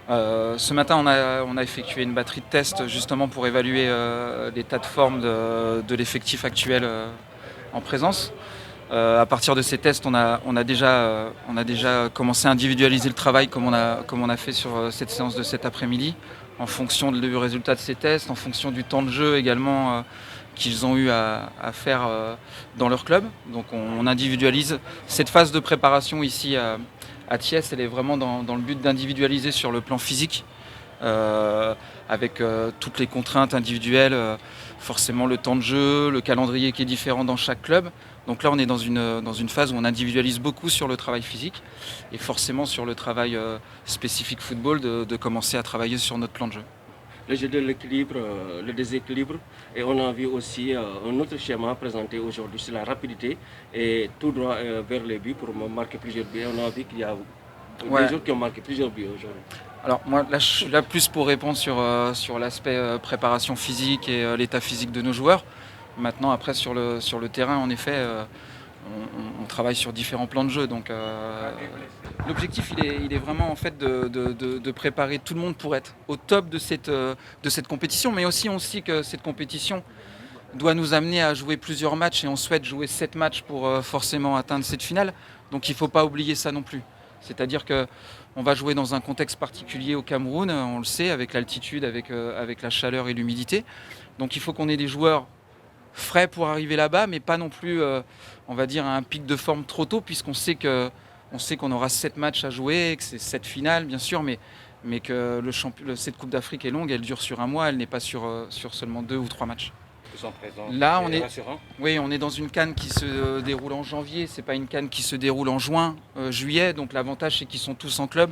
Ce matin, on a effectué une batterie de tests justement pour évaluer l'état de forme de l'effectif actuel en présence. À partir de ces tests, on a déjà commencé à individualiser le travail comme on a fait sur cette séance de cet après-midi, en fonction du résultat de ces tests, en fonction du temps de jeu également qu'ils ont eu à faire dans leur club. Donc on individualise cette phase de préparation ici à Thiès, elle est vraiment dans le but d'individualiser sur le plan physique, avec toutes les contraintes individuelles, forcément le temps de jeu, le calendrier qui est différent dans chaque club. Donc là on est dans une phase où on individualise beaucoup sur le travail physique et forcément sur le travail spécifique football de commencer à travailler sur notre plan de jeu. Le jeu de l'équilibre, le déséquilibre, et on a vu aussi un autre schéma présenté aujourd'hui, c'est la rapidité et tout droit vers les buts pour marquer plusieurs buts. On a vu qu'il y a des joueurs qui ont marqué plusieurs buts aujourd'hui. Alors moi là je suis là plus pour répondre sur l'aspect préparation physique et l'état physique de nos joueurs. Maintenant après sur le terrain en effet on travaille sur différents plans de jeu. Donc l'objectif il est vraiment en fait de préparer tout le monde pour être au top de cette compétition, mais aussi on sait que cette compétition doit nous amener à jouer plusieurs matchs et on souhaite jouer 7 matchs pour forcément atteindre cette finale. Donc il ne faut pas oublier ça non plus. C'est-à-dire qu'on va jouer dans un contexte particulier au Cameroun, on le sait, avec l'altitude, avec la chaleur et l'humidité. Donc il faut qu'on ait des joueurs frais pour arriver là-bas, mais pas non plus, on va dire, à un pic de forme trop tôt, puisqu'on sait qu'on aura 7 matchs à jouer, que c'est 7 finales, bien sûr, mais que cette Coupe d'Afrique est longue, elle dure sur un mois, elle n'est pas sur seulement 2 ou 3 matchs. Là, on est dans une CAN qui se déroule en janvier, c'est pas une CAN qui se déroule en juin, juillet, donc l'avantage c'est qu'ils sont tous en club.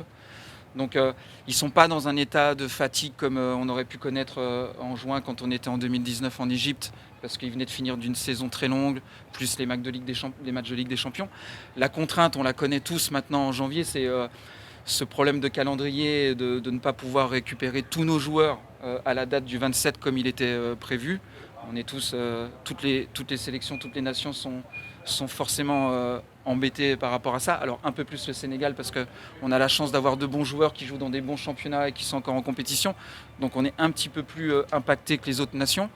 Donc ils ne sont pas dans un état de fatigue comme on aurait pu connaître en juin quand on était en 2019 en Égypte, parce qu'ils venaient de finir d'une saison très longue, plus les matchs de Ligue des Champions. La contrainte, on la connaît tous maintenant en janvier, c'est ce problème de calendrier, de ne pas pouvoir récupérer tous nos joueurs à la date du 27 comme il était prévu. On est tous, toutes les sélections, toutes les nations sont forcément embêtés par rapport à ça. Alors un peu plus le Sénégal parce qu'on a la chance d'avoir de bons joueurs qui jouent dans des bons championnats et qui sont encore en compétition. Donc on est un petit peu plus impacté que les autres nations.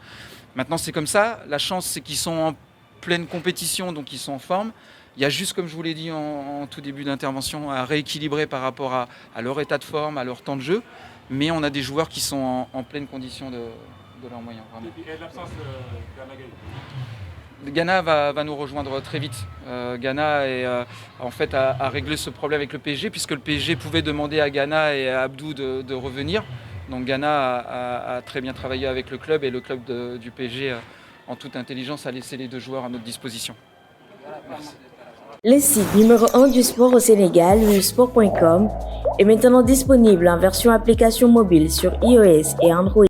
Maintenant c'est comme ça. La chance c'est qu'ils sont en pleine compétition, donc ils sont en forme. Il y a juste, comme je vous l'ai dit en tout début d'intervention, à rééquilibrer par rapport à leur état de forme, à leur temps de jeu. Mais on a des joueurs qui sont en pleine condition de leurs moyens. Vraiment. Et l'absence de Ghana va nous rejoindre très vite. Ghana a réglé ce problème avec le PSG, puisque le PSG pouvait demander à Ghana et à Abdou de revenir. Donc Ghana a très bien travaillé avec le club et le club du PSG, en toute intelligence, a laissé les 2 joueurs à notre disposition. Merci. Le site numéro 1 du sport au Sénégal, lousport.com, est maintenant disponible en version application mobile sur iOS et Android.